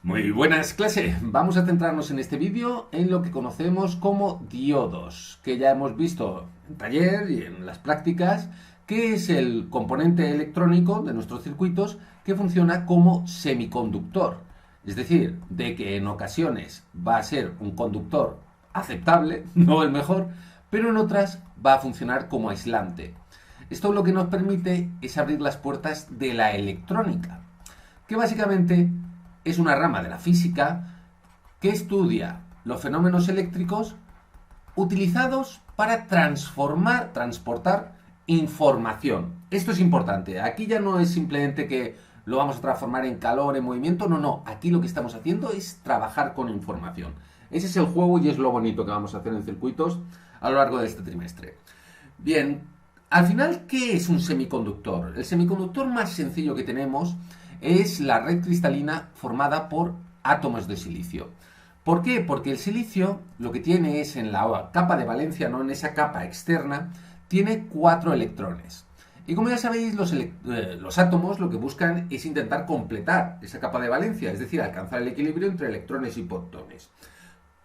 Muy buenas, clase. Vamos a centrarnos en este vídeo en lo que conocemos como diodos, que ya hemos visto en taller y en las prácticas, que es el componente electrónico de nuestros circuitos que funciona como semiconductor. Es decir, de que en ocasiones va a ser un conductor aceptable, no el mejor, pero en otras va a funcionar como aislante. Esto lo que nos permite es abrir las puertas de la electrónica, que básicamente es una rama de la física que estudia los fenómenos eléctricos utilizados para transportar información. Esto es importante. Aquí ya no es simplemente que lo vamos a transformar en calor, en movimiento. No, no. Aquí lo que estamos haciendo es trabajar con información. Ese es el juego y es lo bonito que vamos a hacer en circuitos a lo largo de este trimestre. Bien, al final, ¿qué es un semiconductor? El semiconductor más sencillo que tenemos es la red cristalina formada por átomos de silicio. ¿Por qué? Porque el silicio lo que tiene es en la capa de valencia, no en esa capa externa, tiene 4 electrones. Y como ya sabéis, los átomos lo que buscan es intentar completar esa capa de valencia, es decir, alcanzar el equilibrio entre electrones y protones.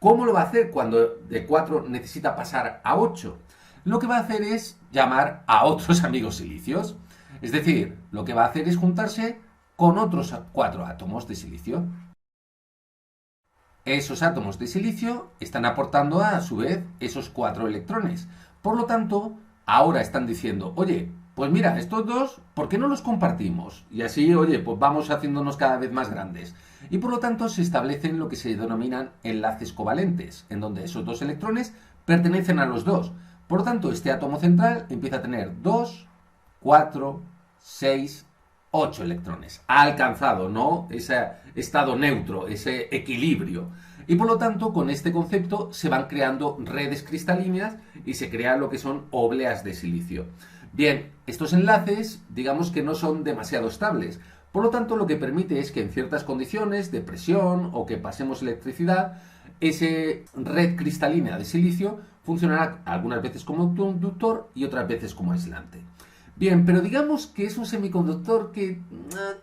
¿Cómo lo va a hacer cuando de 4 necesita pasar a 8? Lo que va a hacer es llamar a otros amigos silicios. Es decir, lo que va a hacer es juntarse con otros 4 átomos de silicio. Esos átomos de silicio están aportando a su vez esos 4 electrones. Por lo tanto, ahora están diciendo, oye, pues mira, estos dos, ¿por qué no los compartimos? Y así, oye, pues vamos haciéndonos cada vez más grandes. Y por lo tanto se establecen lo que se denominan enlaces covalentes, en donde esos dos electrones pertenecen a los dos. Por lo tanto, este átomo central empieza a tener 2, 4, 6, 8 electrones. Ha alcanzado, ¿no?, ese estado neutro, ese equilibrio. Y por lo tanto, con este concepto se van creando redes cristalinas y se crean lo que son obleas de silicio. Bien, estos enlaces, digamos que no son demasiado estables. Por lo tanto, lo que permite es que en ciertas condiciones de presión o que pasemos electricidad, esa red cristalina de silicio funcionará algunas veces como conductor y otras veces como aislante. Bien, pero digamos que es un semiconductor que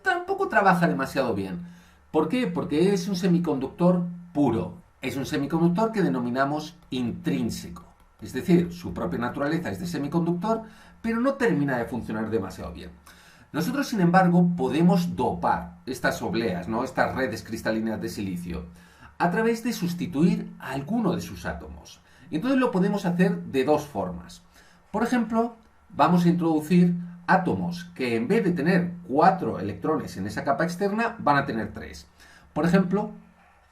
tampoco trabaja demasiado bien. ¿Por qué? Porque es un semiconductor puro. Es un semiconductor que denominamos intrínseco. Es decir, su propia naturaleza es de semiconductor, pero no termina de funcionar demasiado bien. Nosotros, sin embargo, podemos dopar estas obleas, ¿no?, estas redes cristalinas de silicio, a través de sustituir a alguno de sus átomos. Y entonces lo podemos hacer de dos formas. Por ejemplo, vamos a introducir átomos que en vez de tener 4 electrones en esa capa externa, van a tener 3. Por ejemplo,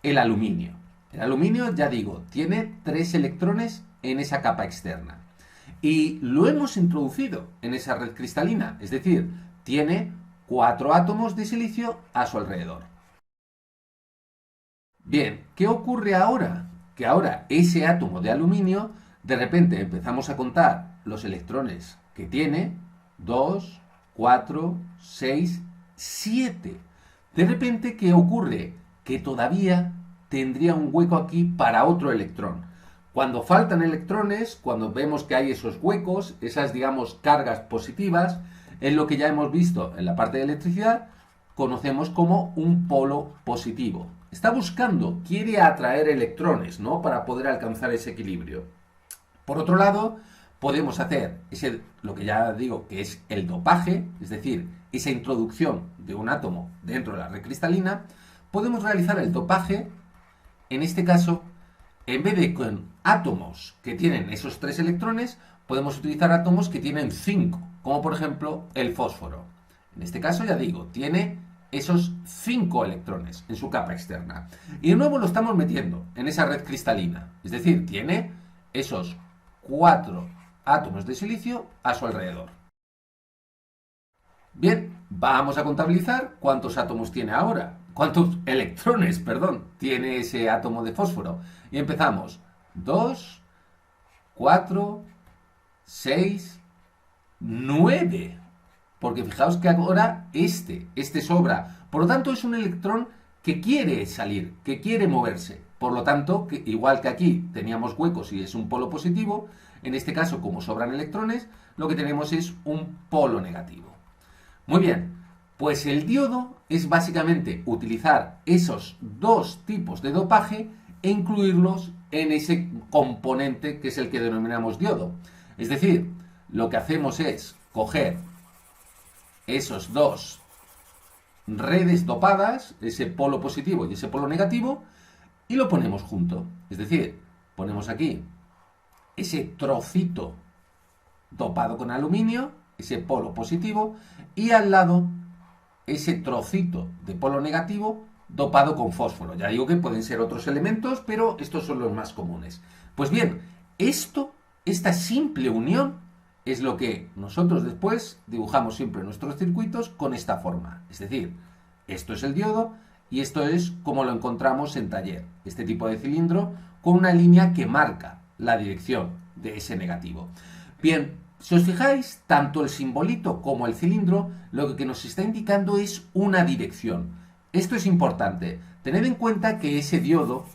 el aluminio. El aluminio, ya digo, tiene 3 electrones en esa capa externa. Y lo hemos introducido en esa red cristalina, es decir, tiene 4 átomos de silicio a su alrededor. Bien, ¿qué ocurre ahora? Que ahora ese átomo de aluminio, de repente empezamos a contar los electrones que tiene, 2, 4, 6, 7. De repente, ¿qué ocurre? Que todavía tendría un hueco aquí para otro electrón. Cuando faltan electrones, cuando vemos que hay esos huecos, esas, digamos, cargas positivas, es lo que ya hemos visto en la parte de electricidad, conocemos como un polo positivo. Está buscando, quiere atraer electrones, ¿no?, para poder alcanzar ese equilibrio. Por otro lado, podemos hacer lo que ya digo que es el dopaje, es decir, esa introducción de un átomo dentro de la red cristalina. Podemos realizar el dopaje, en este caso, en vez de con átomos que tienen esos 3 electrones, podemos utilizar átomos que tienen 5, como por ejemplo el fósforo. En este caso, ya digo, tiene esos 5 electrones en su capa externa. Y de nuevo lo estamos metiendo en esa red cristalina. Es decir, tiene esos 4 átomos de silicio a su alrededor. Bien, vamos a contabilizar cuántos átomos tiene ahora. ¿Cuántos electrones, perdón, tiene ese átomo de fósforo? Y empezamos. 2, 4, 6, 9. Porque fijaos que ahora este sobra. Por lo tanto, es un electrón que quiere salir, que quiere moverse. Por lo tanto, igual que aquí teníamos huecos y es un polo positivo, en este caso, como sobran electrones, lo que tenemos es un polo negativo. Muy bien. Pues el diodo es básicamente utilizar esos dos tipos de dopaje e incluirlos en ese componente que es el que denominamos diodo. Es decir, lo que hacemos es coger esos dos redes dopadas, ese polo positivo y ese polo negativo, y lo ponemos junto. Es decir, ponemos aquí ese trocito dopado con aluminio, ese polo positivo, y al lado ese trocito de polo negativo dopado con fósforo. Ya digo que pueden ser otros elementos, pero estos son los más comunes. Pues bien, esta simple unión, es lo que nosotros después dibujamos siempre en nuestros circuitos con esta forma. Es decir, esto es el diodo y esto es como lo encontramos en taller. Este tipo de cilindro con una línea que marca la dirección de ese negativo. Bien, si os fijáis, tanto el simbolito como el cilindro lo que nos está indicando es una dirección. Esto es importante. Tened en cuenta que ese diodo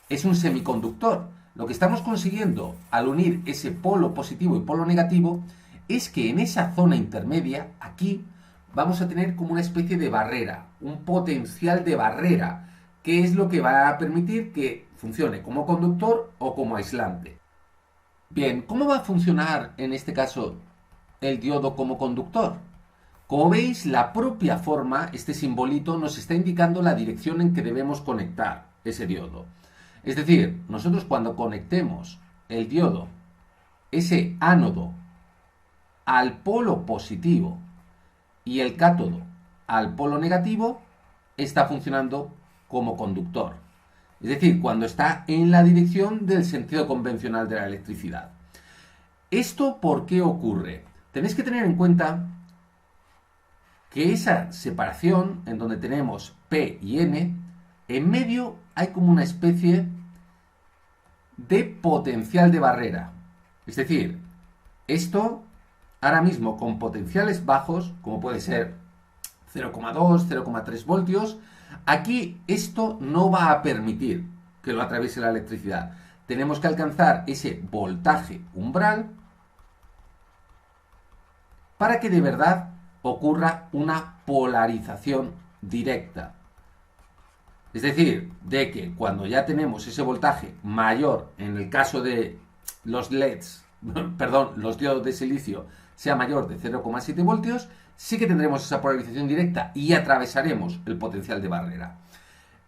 es un semiconductor. Lo que estamos consiguiendo al unir ese polo positivo y polo negativo es que en esa zona intermedia, aquí, vamos a tener como una especie de barrera, un potencial de barrera, que es lo que va a permitir que funcione como conductor o como aislante. Bien, ¿cómo va a funcionar en este caso el diodo como conductor? Como veis, la propia forma, este simbolito, nos está indicando la dirección en que debemos conectar ese diodo. Es decir, nosotros cuando conectemos el diodo, ese ánodo, al polo positivo y el cátodo al polo negativo, está funcionando como conductor. Es decir, cuando está en la dirección del sentido convencional de la electricidad. ¿Esto por qué ocurre? Tenéis que tener en cuenta que esa separación, en donde tenemos P y N, en medio hay como una especie de potencial de barrera. Es decir, esto ahora mismo con potenciales bajos, como puede ser 0,2, 0,3 voltios, aquí esto no va a permitir que lo atraviese la electricidad. Tenemos que alcanzar ese voltaje umbral para que de verdad ocurra una polarización directa. Es decir, de que cuando ya tenemos ese voltaje mayor, en el caso de los LEDs, perdón, los diodos de silicio, sea mayor de 0,7 voltios, sí que tendremos esa polarización directa y atravesaremos el potencial de barrera.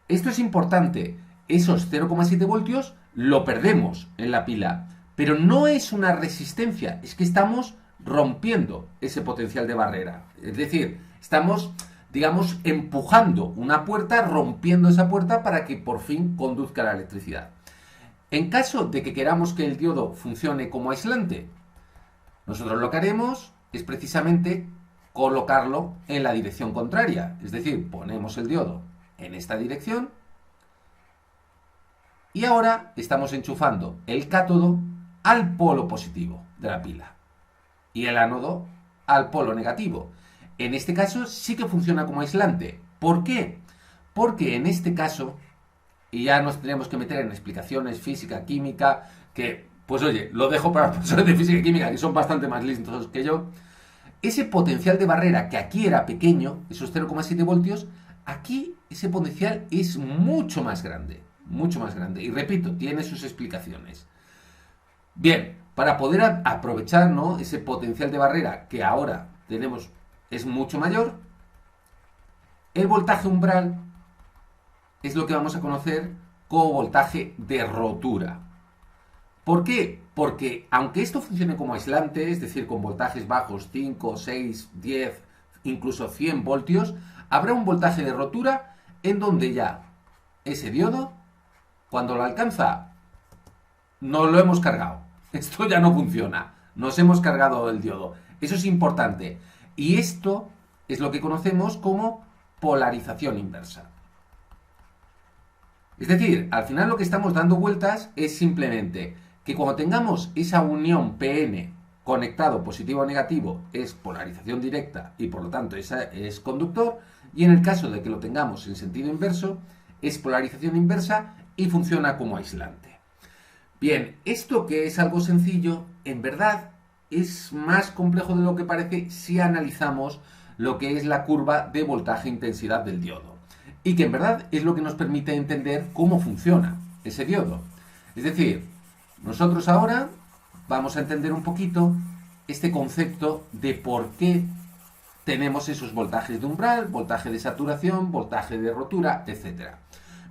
Esto es importante, esos 0,7 voltios lo perdemos en la pila, pero no es una resistencia, es que estamos rompiendo ese potencial de barrera. Es decir, estamos, digamos, empujando una puerta, rompiendo esa puerta para que por fin conduzca la electricidad. En caso de que queramos que el diodo funcione como aislante, nosotros lo que haremos es precisamente colocarlo en la dirección contraria. Es decir, ponemos el diodo en esta dirección y ahora estamos enchufando el cátodo al polo positivo de la pila y el ánodo al polo negativo. En este caso sí que funciona como aislante. ¿Por qué? Porque en este caso, y ya nos tenemos que meter en explicaciones física, química, que, pues oye, lo dejo para los profesores de física y química, que son bastante más listos que yo. Ese potencial de barrera que aquí era pequeño, esos 0,7 voltios, aquí ese potencial es mucho más grande. Mucho más grande. Y repito, tiene sus explicaciones. Bien, para poder aprovechar, ¿no?, ese potencial de barrera que ahora tenemos es mucho mayor, el voltaje umbral es lo que vamos a conocer como voltaje de rotura. ¿Por qué? Porque aunque esto funcione como aislante, es decir, con voltajes bajos, 5, 6, 10, incluso 100 voltios, habrá un voltaje de rotura en donde ya ese diodo, cuando lo alcanza, no lo hemos cargado. Esto ya no funciona. Nos hemos cargado el diodo. Eso es importante. Y esto es lo que conocemos como polarización inversa. Es decir, al final lo que estamos dando vueltas es simplemente que cuando tengamos esa unión PN conectado positivo o negativo es polarización directa y por lo tanto esa es conductor, y en el caso de que lo tengamos en sentido inverso es polarización inversa y funciona como aislante. Bien, esto que es algo sencillo, en verdad es más complejo de lo que parece si analizamos lo que es la curva de voltaje-intensidad del diodo. Y que en verdad es lo que nos permite entender cómo funciona ese diodo. Es decir, nosotros ahora vamos a entender un poquito este concepto de por qué tenemos esos voltajes de umbral, voltaje de saturación, voltaje de rotura, etc.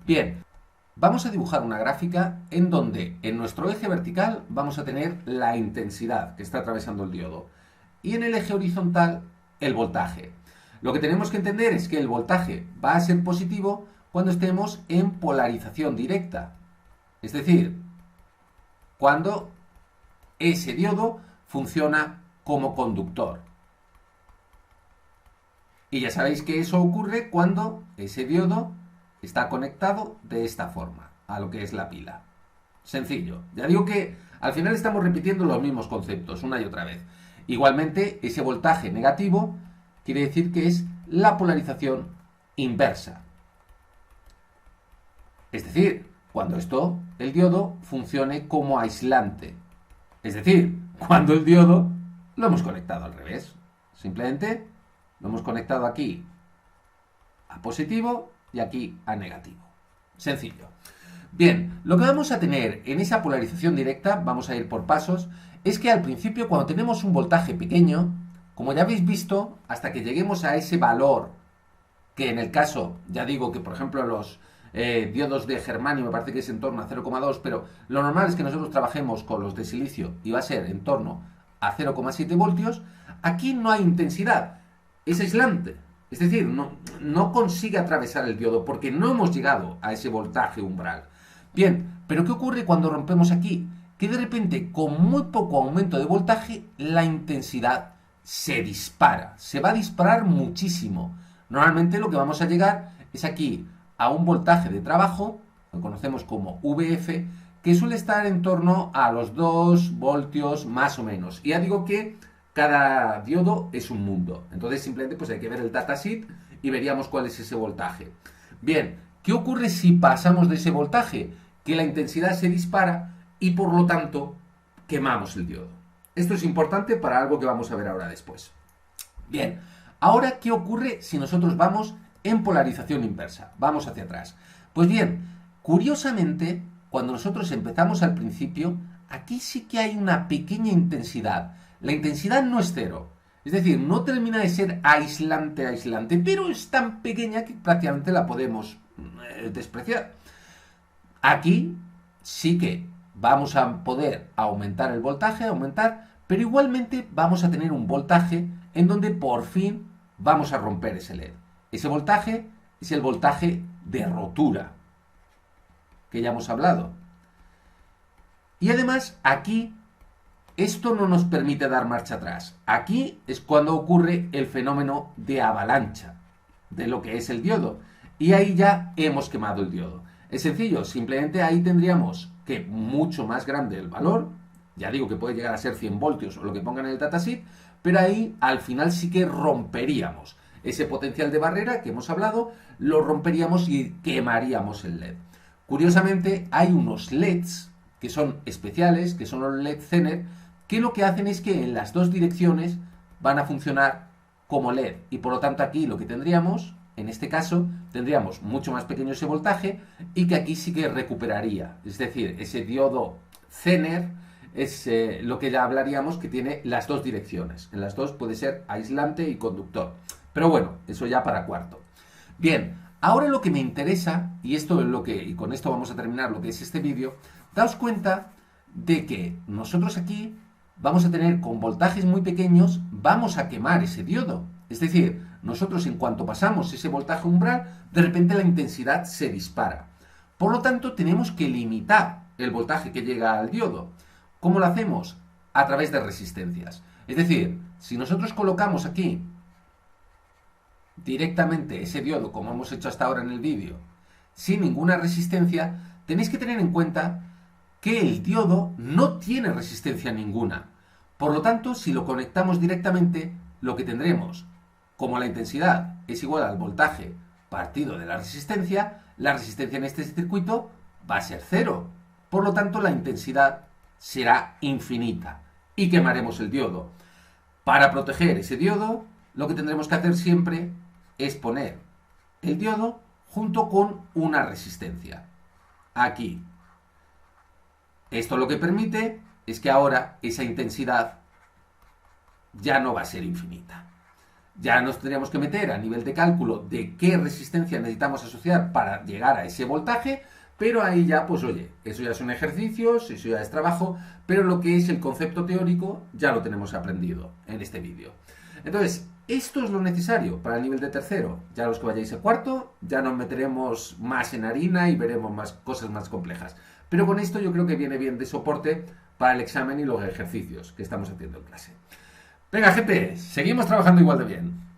Bien, vamos a dibujar una gráfica en donde en nuestro eje vertical vamos a tener la intensidad que está atravesando el diodo y en el eje horizontal el voltaje. Lo que tenemos que entender es que el voltaje va a ser positivo cuando estemos en polarización directa, es decir, cuando ese diodo funciona como conductor. Y ya sabéis que eso ocurre cuando ese diodo está conectado de esta forma a lo que es la pila. Sencillo. Ya digo que al final estamos repitiendo los mismos conceptos una y otra vez. Igualmente, ese voltaje negativo quiere decir que es la polarización inversa. Es decir, cuando el diodo funcione como aislante. Es decir, cuando el diodo lo hemos conectado al revés. Simplemente lo hemos conectado aquí a positivo y aquí a negativo. Sencillo. Bien, lo que vamos a tener en esa polarización directa, vamos a ir por pasos, es que al principio cuando tenemos un voltaje pequeño, como ya habéis visto, hasta que lleguemos a ese valor, que en el caso, ya digo que por ejemplo los diodos de germanio me parece que es en torno a 0,2, pero lo normal es que nosotros trabajemos con los de silicio y va a ser en torno a 0,7 voltios, aquí no hay intensidad, es aislante. Es decir, no consigue atravesar el diodo porque no hemos llegado a ese voltaje umbral. Bien, pero ¿qué ocurre cuando rompemos aquí? Que de repente, con muy poco aumento de voltaje, la intensidad se dispara. Se va a disparar muchísimo. Normalmente lo que vamos a llegar es aquí a un voltaje de trabajo, lo conocemos como VF, que suele estar en torno a los 2 voltios más o menos. Y ya digo que cada diodo es un mundo. Entonces simplemente pues hay que ver el datasheet y veríamos cuál es ese voltaje. Bien, ¿qué ocurre si pasamos de ese voltaje? Que la intensidad se dispara y por lo tanto quemamos el diodo. Esto es importante para algo que vamos a ver ahora después. Bien, ahora ¿qué ocurre si nosotros vamos en polarización inversa? Vamos hacia atrás. Pues bien, curiosamente, cuando nosotros empezamos al principio, aquí sí que hay una pequeña intensidad. La intensidad no es cero. Es decir, no termina de ser aislante, pero es tan pequeña que prácticamente la podemos despreciar. Aquí sí que vamos a poder aumentar el voltaje, pero igualmente vamos a tener un voltaje en donde por fin vamos a romper ese LED. Ese voltaje es el voltaje de rotura, que ya hemos hablado. Y además aquí esto no nos permite dar marcha atrás. Aquí es cuando ocurre el fenómeno de avalancha de lo que es el diodo. Y ahí ya hemos quemado el diodo. Es sencillo, simplemente ahí tendríamos que mucho más grande el valor. Ya digo que puede llegar a ser 100 voltios o lo que pongan en el datasheet. Pero ahí al final sí que romperíamos ese potencial de barrera que hemos hablado. Lo romperíamos y quemaríamos el LED. Curiosamente hay unos LEDs que son especiales, que son los LED Zener, que lo que hacen es que en las dos direcciones van a funcionar como LED. Y por lo tanto aquí lo que tendríamos, en este caso, tendríamos mucho más pequeño ese voltaje y que aquí sí que recuperaría. Es decir, ese diodo Zener es lo que ya hablaríamos que tiene las dos direcciones. En las dos puede ser aislante y conductor. Pero bueno, eso ya para cuarto. Bien, ahora lo que me interesa, y esto es lo que, y con esto vamos a terminar lo que es este vídeo, daos cuenta de que nosotros aquí vamos a tener con voltajes muy pequeños, vamos a quemar ese diodo. Es decir, nosotros en cuanto pasamos ese voltaje umbral, de repente la intensidad se dispara. Por lo tanto, tenemos que limitar el voltaje que llega al diodo. ¿Cómo lo hacemos? A través de resistencias. Es decir, si nosotros colocamos aquí directamente ese diodo, como hemos hecho hasta ahora en el vídeo, sin ninguna resistencia, tenéis que tener en cuenta que el diodo no tiene resistencia ninguna. Por lo tanto, si lo conectamos directamente, lo que tendremos, como la intensidad es igual al voltaje partido de la resistencia en este circuito va a ser cero. Por lo tanto, la intensidad será infinita y quemaremos el diodo. Para proteger ese diodo, lo que tendremos que hacer siempre es poner el diodo junto con una resistencia. Aquí. Esto lo que permite es que ahora esa intensidad ya no va a ser infinita. Ya nos tendríamos que meter a nivel de cálculo de qué resistencia necesitamos asociar para llegar a ese voltaje, pero ahí ya, pues oye, eso ya son ejercicios, eso ya es trabajo, pero lo que es el concepto teórico ya lo tenemos aprendido en este vídeo. Entonces, esto es lo necesario para el nivel de tercero. Ya los que vayáis a cuarto, ya nos meteremos más en harina y veremos más cosas más complejas. Pero con esto yo creo que viene bien de soporte para el examen y los ejercicios que estamos haciendo en clase. Venga, gente, seguimos trabajando igual de bien.